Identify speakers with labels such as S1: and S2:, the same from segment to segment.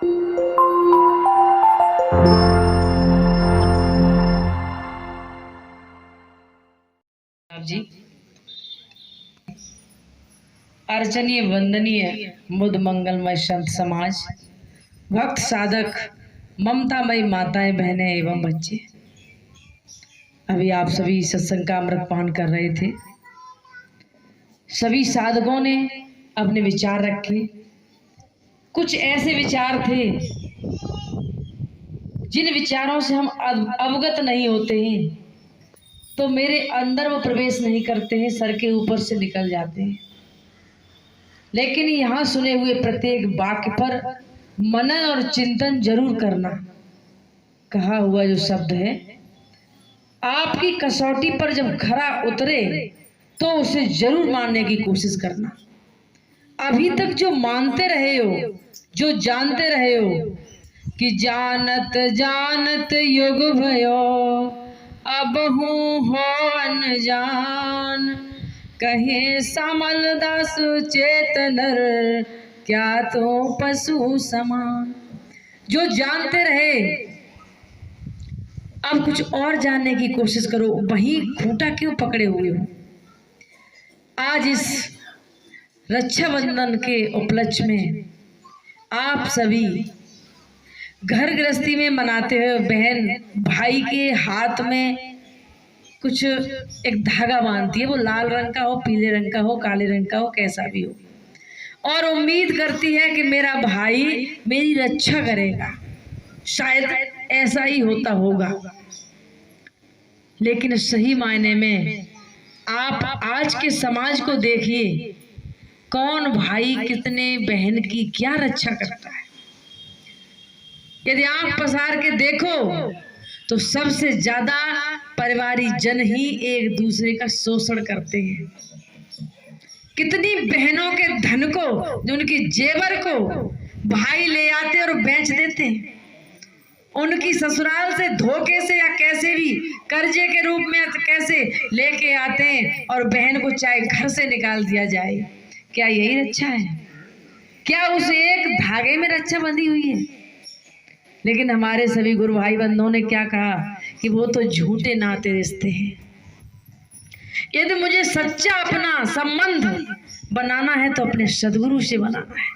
S1: जी अर्चनीय वंदनीय मुद मंगलमय संत समाज, भक्त साधक, ममतामयी माताएं, बहनें एवं बच्चे, अभी आप सभी सत्संग का अमृत पान कर रहे थे। सभी साधकों ने अपने विचार रखे। कुछ ऐसे विचार थे जिन विचारों से हम अवगत नहीं होते हैं, तो मेरे अंदर वो प्रवेश नहीं करते हैं, सर के ऊपर से निकल जाते हैं। लेकिन यहाँ सुने हुए प्रत्येक वाक्य पर मनन और चिंतन जरूर करना। कहा हुआ जो शब्द है, आपकी कसौटी पर जब खरा उतरे तो उसे जरूर मानने की कोशिश करना। अभी तक जो मानते रहे हो, जो जानते रहे हो कि जानत जानत युग भयो, अब हूँ हो अनजान, कहे समल दास चेत नर, क्या तो पशु समान। जो जानते रहे, अब कुछ और जानने की कोशिश करो। वही खूंटा क्यों पकड़े हुए हो? आज इस रक्षाबंधन के उपलक्ष्य में आप सभी घर गृहस्थी में मनाते हुए बहन भाई के हाथ में कुछ एक धागा बांधती है। वो लाल रंग का हो, पीले रंग का हो, काले रंग का हो, कैसा भी हो, और उम्मीद करती है कि मेरा भाई मेरी रक्षा करेगा। शायद ऐसा ही होता होगा, लेकिन सही मायने में आप आज के समाज को देखिए, कौन भाई कितने बहन की क्या रक्षा करता है। यदि आंख पसार के देखो तो सबसे ज्यादा परिवारी जन ही एक दूसरे का शोषण करते हैं। कितनी बहनों के धन को, जो उनकी जेवर को भाई ले आते और बेच देते हैं। उनकी ससुराल से धोखे से या कैसे भी कर्जे के रूप में कैसे लेके आते हैं और बहन को चाहे घर से निकाल दिया जाए। क्या यही रक्षा है? क्या उस एक धागे में रक्षा बंधी हुई है? लेकिन हमारे सभी गुरु भाई बंधुओं ने क्या कहा कि वो तो झूठे नाते रिश्ते हैं। यदि मुझे सच्चा अपना संबंध बनाना है तो अपने सदगुरु से बनाना है,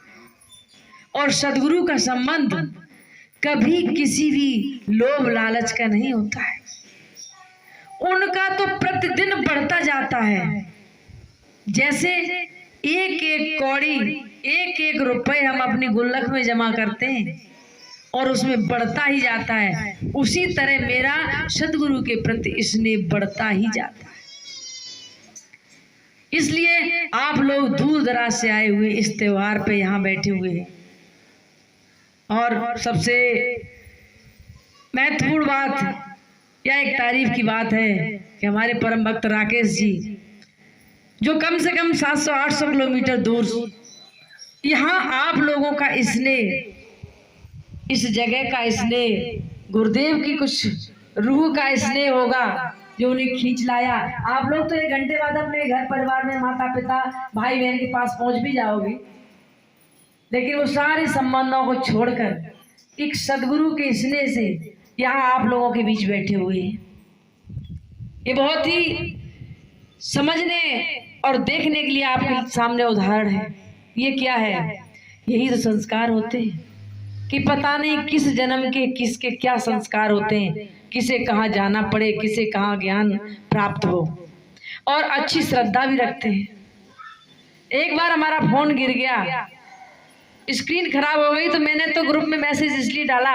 S1: और सदगुरु का संबंध कभी किसी भी लोभ लालच का नहीं होता है। उनका तो प्रतिदिन बढ़ता जाता है। जैसे एक एक कौड़ी, एक एक रुपए हम अपनी गुल्लक में जमा करते हैं और उसमें बढ़ता ही जाता है, उसी तरह मेरा सदगुरु के प्रति स्नेह बढ़ता ही जाता है। इसलिए आप लोग दूर दराज से आए हुए इस त्योहार पे यहाँ बैठे हुए हैं। और सबसे महत्वपूर्ण बात या एक तारीफ की बात है कि हमारे परम भक्त राकेश जी, जो कम से कम 700-800 किलोमीटर दूर, यहाँ आप लोगों का स्नेह, इस जगह का स्नेह, गुरुदेव की कुछ रूह का स्नेह होगा जो उन्हें खींच लाया। आप लोग तो 1 घंटे बाद अपने घर परिवार में माता पिता भाई बहन के पास पहुंच भी जाओगे, लेकिन वो सारे संबंधों को छोड़कर एक सदगुरु के स्नेह से यहाँ आप लोगों के बीच बैठे हुए हैं। ये बहुत ही समझने और देखने के लिए आपके सामने उदाहरण है। ये क्या है? यही तो संस्कार होते हैं कि पता नहीं किस जन्म के किसके क्या संस्कार होते हैं, किसे कहाँ जाना पड़े, किसे कहाँ ज्ञान प्राप्त हो, और अच्छी श्रद्धा भी रखते हैं। एक बार हमारा फोन गिर गया, स्क्रीन खराब हो गई, तो मैंने तो ग्रुप में मैसेज इसलिए डाला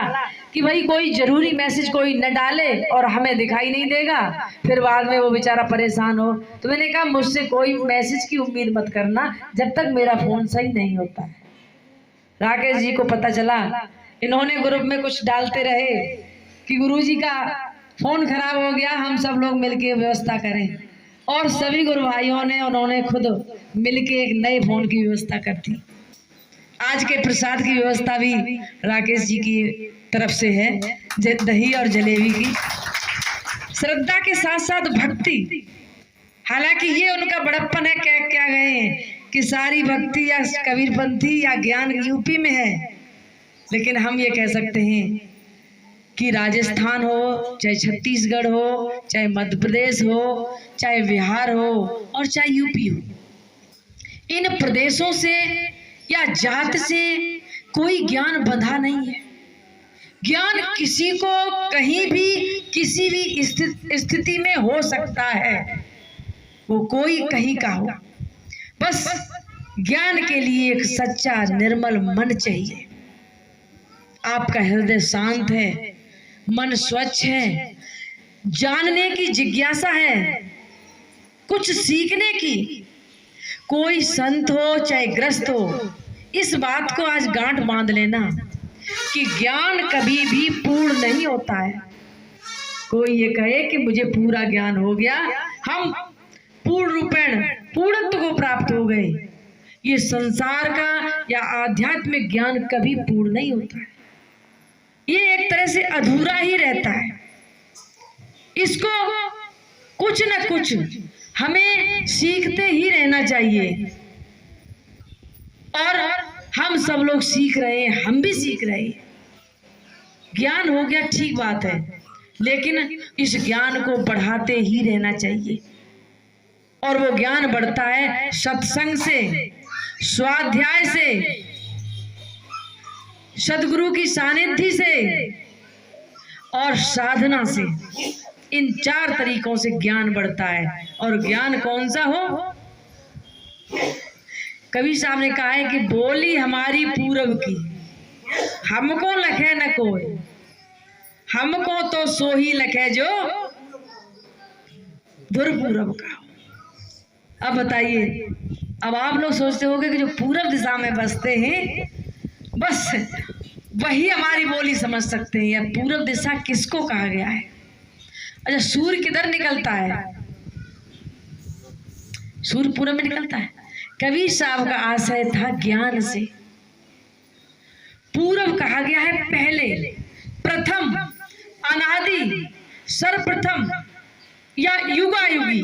S1: कि भाई कोई जरूरी मैसेज कोई न डाले और हमें दिखाई नहीं देगा, फिर बाद में वो बेचारा परेशान हो। तो मैंने कहा मुझसे कोई मैसेज की उम्मीद मत करना जब तक मेरा फोन सही नहीं होता है। राकेश जी को पता चला, इन्होंने ग्रुप में कुछ डालते रहे कि गुरुजी का फोन खराब हो गया, हम सब लोग मिलके व्यवस्था करें, और सभी गुरु भाइयों ने उन्होंने खुद मिलके एक नए फोन की व्यवस्था कर दी। आज के प्रसाद की व्यवस्था भी राकेश जी की तरफ से है, दही और जलेबी की। श्रद्धा के साथ साथ भक्ति, हालांकि ये उनका बड़प्पन है, क्या गए कि सारी भक्ति या कबीरपंथी या ज्ञान यूपी में है, लेकिन हम ये कह सकते हैं कि राजस्थान हो, चाहे छत्तीसगढ़ हो, चाहे मध्य प्रदेश हो, चाहे बिहार हो और चाहे यूपी हो, इन प्रदेशों से या जात से कोई ज्ञान बंधा नहीं है। ज्ञान किसी को कहीं भी किसी भी स्थिति में हो सकता है, वो कोई कहीं का हो। बस ज्ञान के लिए एक सच्चा निर्मल मन चाहिए। आपका हृदय शांत है, मन स्वच्छ है, जानने की जिज्ञासा है, कुछ सीखने की। कोई संत हो चाहे ग्रस्त हो, इस बात को आज गांठ बांध लेना कि ज्ञान कभी भी पूर्ण नहीं होता है। कोई ये कहे कि मुझे पूरा ज्ञान हो गया, हम पूर्ण रूपेण पूर्णत्व को प्राप्त हो गए, ये संसार का या आध्यात्मिक ज्ञान कभी पूर्ण नहीं होता है। ये एक तरह से अधूरा ही रहता है। इसको कुछ न कुछ हमें सीखते ही रहना चाहिए। और हम सब लोग सीख रहे हैं, हम भी सीख रहे हैं। ज्ञान हो गया ठीक बात है, लेकिन इस ज्ञान को बढ़ाते ही रहना चाहिए। और वो ज्ञान बढ़ता है सत्संग से, स्वाध्याय से, सद्गुरु की सानिध्य से और साधना से। इन 4 तरीकों से ज्ञान बढ़ता है। और ज्ञान कौन सा हो? कबीर साहब ने कहा है कि बोली हमारी पूरब की, हमको लखे न कोई, हमको तो सो ही लखे जो धुर पूरब का। अब बताइए, अब आप लोग सोचते होंगे कि जो पूरब दिशा में बसते हैं बस वही हमारी बोली समझ सकते हैं। या पूरब दिशा किसको कहा गया है? अच्छा, सूर्य किधर निकलता है? सूर्य पूरब में निकलता है। कबीर साहब का आशय था ज्ञान से। पूरब कहा गया है पहले, प्रथम, अनादि, सर्वप्रथम या युगायुगी।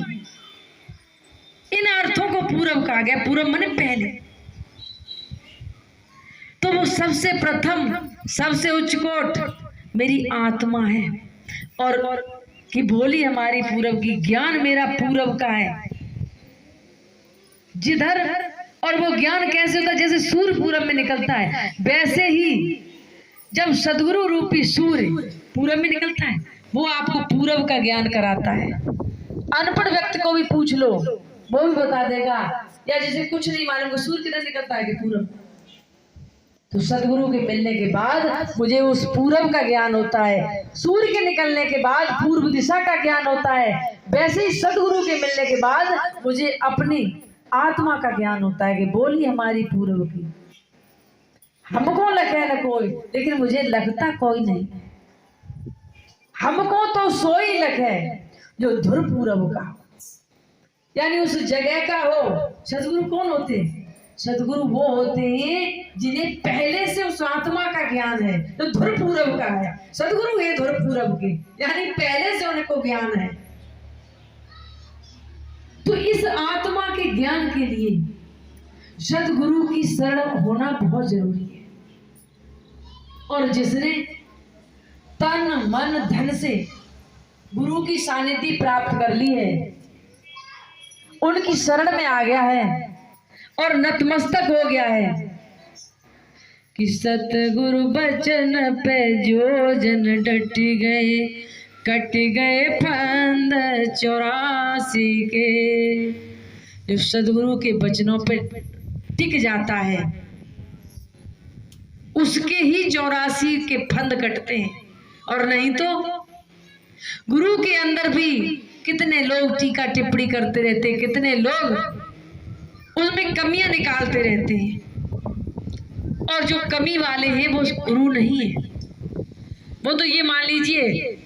S1: इन अर्थों को पूरब कहा गया। पूरब माने पहले। तो वो सबसे प्रथम, सबसे उच्च कोट मेरी आत्मा है। और कि बोली हमारी पूरब की, ज्ञान मेरा पूरब का है जिधर। और वो ज्ञान कैसे होता है? जैसे सूर्य पूरब में निकलता है, वैसे ही जब सद्गुरु रूपी सूर्य पूरब में निकलता है, वो आपको पूरब का ज्ञान कराता है। अनपढ़ व्यक्ति को भी पूछ लो, वो भी बता देगा। या जिसे कुछ नहीं मालूम, सूर्य किधर निकलता है कि पूरब। तो सद्गुरु के मिलने के बाद मुझे उस पूरब का ज्ञान होता है। सूर्य के निकलने के बाद पूर्व दिशा का ज्ञान होता है। वैसे ही सद्गुरु के मिलने के बाद मुझे अपनी आत्मा का ज्ञान होता है कि बोली हमारी पूरब की, हमको लगे न कोई, लेकिन मुझे लगता कोई नहीं। हमको तो सोई लगे जो धुर पूरब का, यानी उस जगह का हो। सद्गुरु कौन होते हैं? सद्गुरु वो होते हैं जिन्हें पहले से उस आत्मा का ज्ञान है, जो धुर पूरब का है। सद्गुरु है धुर पूरब के, यानी पहले से उनको ज्ञान है। तो इस आत्मा के ज्ञान के लिए सद्गुरु की शरण होना बहुत जरूरी है। और जिसने तन मन धन से गुरु की सानिध्य प्राप्त कर ली है, उनकी शरण में आ गया है और नतमस्तक हो गया है कि सतगुरु बचन पे जो जन डट गए, कट गए फंद 84 के। जो सदगुरु के वचनों पे टिक जाता है, उसके ही 84 के फंद कटते हैं। और नहीं तो गुरु के अंदर भी कितने लोग टीका टिप्पणी करते रहते हैं, कितने लोग उसमें कमियां निकालते रहते हैं। और जो कमी वाले हैं वो गुरु नहीं है। वो तो ये मान लीजिए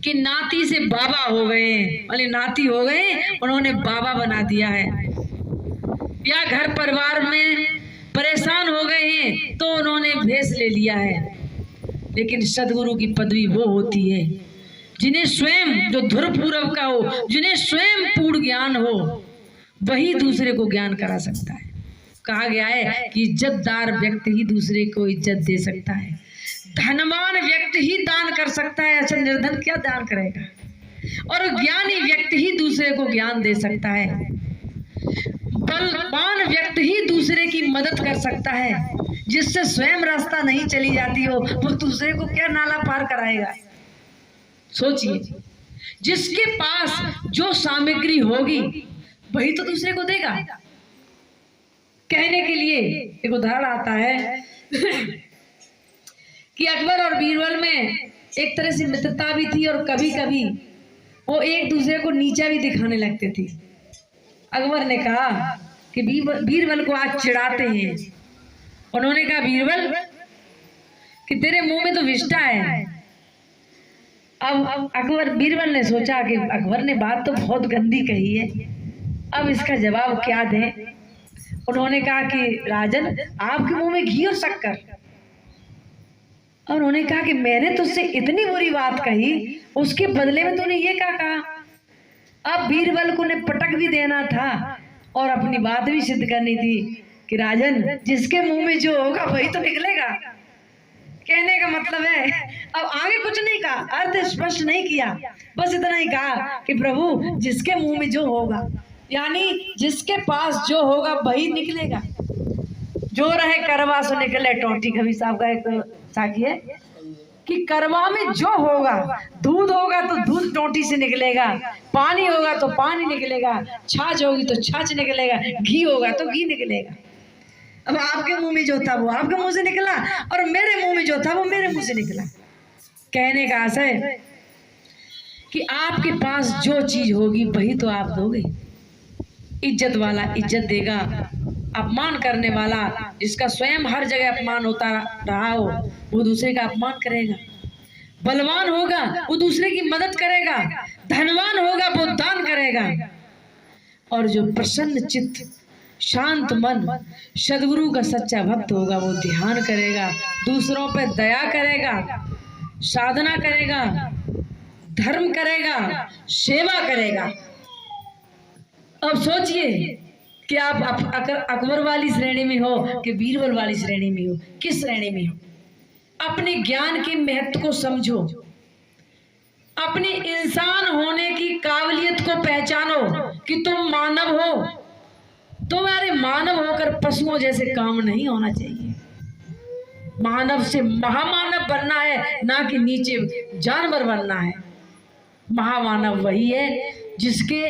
S1: कि नाती से बाबा हो गए, वाले नाती हो गए, उन्होंने बाबा बना दिया है। या घर परिवार में परेशान हो गए हैं तो उन्होंने भेष ले लिया है। लेकिन सदगुरु की पदवी वो होती है जिन्हें स्वयं, जो धुर पूरब का हो, जिन्हें स्वयं पूर्ण ज्ञान हो, वही दूसरे को ज्ञान करा सकता है। कहा गया है कि इज्जतदार व्यक्ति ही दूसरे को इज्जत दे सकता है, धनवान व्यक्ति ही दान कर सकता है, ऐसा निर्धन क्या दान करेगा, और ज्ञानी व्यक्ति ही दूसरे को ज्ञान दे सकता है, बलवान व्यक्ति ही दूसरे की मदद कर सकता है, जिससे स्वयं रास्ता नहीं चली जाती हो वो दूसरे को क्या नाला पार कराएगा। सोचिए, जिसके पास जो सामग्री होगी वही तो दूसरे को देगा। कहने के लिए एक उदाहरण आता है कि अकबर और बीरबल में एक तरह से मित्रता भी थी और कभी कभी वो एक दूसरे को नीचा भी दिखाने लगते थे। अकबर ने कहा कि बीरबल को आज चिढ़ाते हैं। उन्होंने कहा, बीरबल कि तेरे मुंह में तो विष्ठा है। अब बीरबल ने सोचा कि अकबर ने बात तो बहुत गंदी कही है, अब इसका जवाब क्या दें। उन्होंने कहा कि राजन, आपके मुंह में घी और शक्कर। और उन्होंने कहा कि मैंने तुझसे इतनी बुरी बात कही, उसके बदले में तूने ये क्या कहा। अब बीरबल को ने पटक भी देना था और अपनी बात भी सिद्ध करनी थी कि राजन, जिसके मुंह में जो होगा वही तो निकलेगा। कहने का मतलब है, अब आगे कुछ नहीं कहा, अर्थ स्पष्ट नहीं किया, बस इतना ही कहा कि प्रभु जिसके मुंह में जो होगा, यानी जिसके पास जो होगा वही निकलेगा। जो रहे करवा सो निकले टोटी। कभी साहब का एक साखी है कि करवा में जो होगा, दूध होगा तो दूध टोटी से निकलेगा, पानी होगा तो पानी निकलेगा, छाछ होगी तो छाछ निकलेगा, घी होगा तो घी निकलेगा। अब आपके मुंह में जो था वो आपके मुंह से निकला और मेरे मुंह में जो था वो मेरे मुंह से निकला। कहने का आशय है कि आपके पास जो चीज होगी वही तो आप दोगे। इज्जत वाला इज्जत देगा, अपमान करने वाला, जिसका स्वयं हर जगह अपमान होता रहा हो, वो दूसरे का अपमान करेगा। बलवान होगा वो दूसरे की मदद करेगा, धनवान होगा वो दान करेगा, और जो प्रसन्न चित्त, शांत मन, सद्गुरु का सच्चा भक्त होगा वो ध्यान करेगा, दूसरों पे दया करेगा, साधना करेगा, धर्म करेगा, सेवा करेगा। अब सोचिए कि आप अकबर वाली श्रेणी में हो कि बीरबल वाली श्रेणी में हो, किस श्रेणी में हो। अपने ज्ञान के महत्व को समझो, अपने इंसान होने की काबिलियत को पहचानो कि तुम मानव हो। तुम्हारे मानव होकर पशुओं जैसे काम नहीं होना चाहिए। मानव से महामानव बनना है, ना कि नीचे जानवर बनना है। महामानव वही है जिसके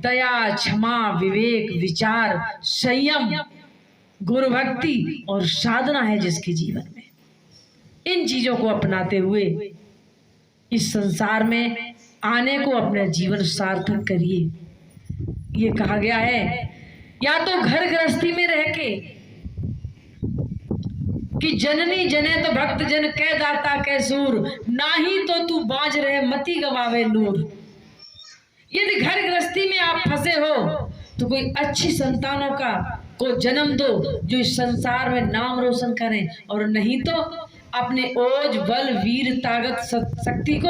S1: दया, क्षमा, विवेक, विचार, संयम, गुरु भक्ति और साधना है जिसके जीवन में। इन चीजों को अपनाते हुए इस संसार में आने को अपना जीवन सार्थक करिए। ये कहा गया है, या तो घर गृहस्थी में रह के कि जननी जने तो भक्त जन कह दाता कह सूर, नाही तो तू बाज रहे मती गवावे नूर। यदि घर गृहस्थी में आप फंसे हो तो कोई अच्छी संतानों को जन्म दो जो इस संसार में नाम रोशन करें, और नहीं तो अपने ओज, बल, वीर, ताकत, शक्ति को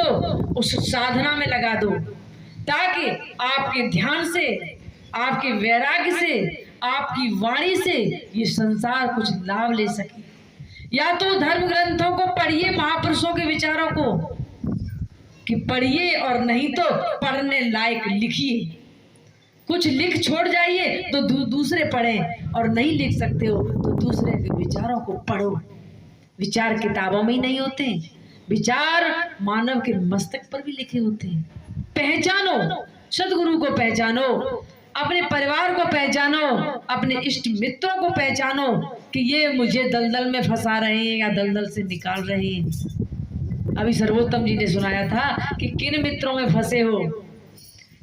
S1: उस साधना में लगा दो, ताकि आपके ध्यान से, आपके वैराग्य से, आपकी वाणी से ये संसार कुछ लाभ ले सके। या तो धर्म ग्रंथों को पढ़िए, महापुरुषों के विचारों को कि पढ़िए, और नहीं तो पढ़ने लायक लिखिए। कुछ लिख छोड़ जाइए तो दूसरे पढ़ें, और नहीं लिख सकते हो तो दूसरे के विचारों को पढ़ो। विचार किताबों में ही नहीं होते, विचार मानव के मस्तक पर भी लिखे होते हैं। पहचानो, सदगुरु को पहचानो, अपने परिवार को पहचानो, अपने इष्ट मित्रों को पहचानो कि ये मुझे दलदल में फंसा रहे हैं या दलदल से निकाल रहे हैं। अभी सर्वोत्तम जी ने सुनाया था कि किन मित्रों में फंसे हो।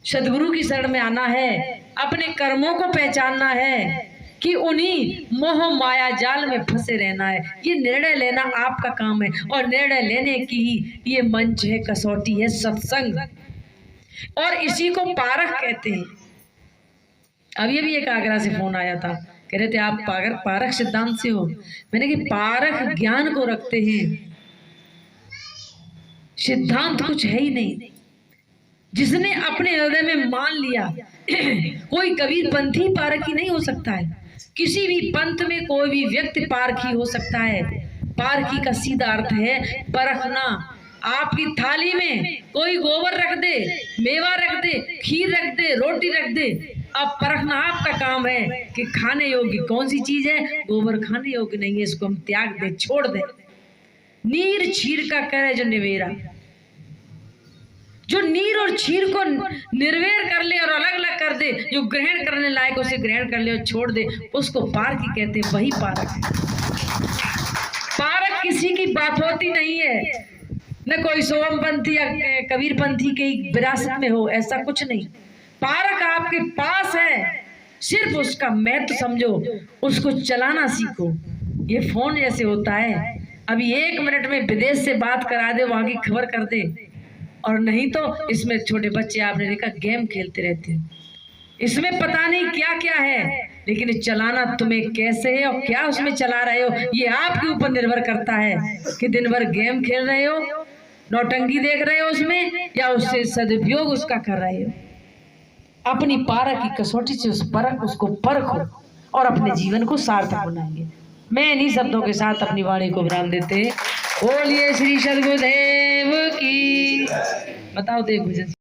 S1: सदगुरु की शरण में आना है, अपने कर्मों को पहचानना है कि उन्हीं मोह माया जाल में फंसे रहना है। ये निर्णय लेना आपका काम है, और निर्णय लेने की ही ये मंच है, कसौटी है सत्संग, और इसी को पारख कहते हैं। अभी भी एक आगरा से फोन आया था, कह रहे थे आप पारख सिद्धांत से हो। मैंने कि पारख ज्ञान को रखते हैं, सिद्धांत कुछ है ही नहीं। जिसने अपने हृदय में मान लिया, कोई कबीरपंथी पारखी नहीं हो सकता है, किसी भी पंथ में कोई भी व्यक्ति पारखी हो सकता है। पारखी का सीधा अर्थ है परखना। आपकी थाली में कोई गोबर रख दे, मेवा रख दे, खीर रख दे, रोटी रख दे, अब परखना आपका काम है कि खाने योग्य कौन सी चीज है। गोबर खाने योग्य नहीं है, इसको हम त्याग दे, छोड़ दे। नीर छीर का करे जो निवेरा, जो नीर और छीर को निर्वेर कर ले और अलग अलग कर दे, जो ग्रहण करने लायक उसे ग्रहण कर ले और छोड़ दे, उसको पारखी कहते हैं। वही पारक है। पारक किसी की बात होती नहीं है, न कोई सोमपंथी या कबीरपंथी की विरासत में हो, ऐसा कुछ नहीं। पारक आपके पास है, सिर्फ उसका महत्व समझो, उसको चलाना सीखो। ये फोन जैसे होता है, अभी 1 मिनट में विदेश से बात करा दे, वहां की खबर कर दे, और नहीं तो इसमें छोटे बच्चे आपने देखा गेम खेलते रहते हैं। इसमें पता नहीं क्या क्या है, लेकिन चलाना तुम्हें कैसे है और क्या उसमें चला रहे हो, ये आपके ऊपर निर्भर करता है कि दिन भर गेम खेल रहे हो, नौटंकी देख रहे हो उसमें, या उससे सदुपयोग उसका कर रहे हो। अपनी पारक की कसौटी से उसको परखो और अपने जीवन को सार्थक बनाएंगे। मैं इन्हीं शब्दों के साथ अपनी वाणी को विराम देते, बोलिए श्री सद्गुरुदेव की। बताओ देव भजन।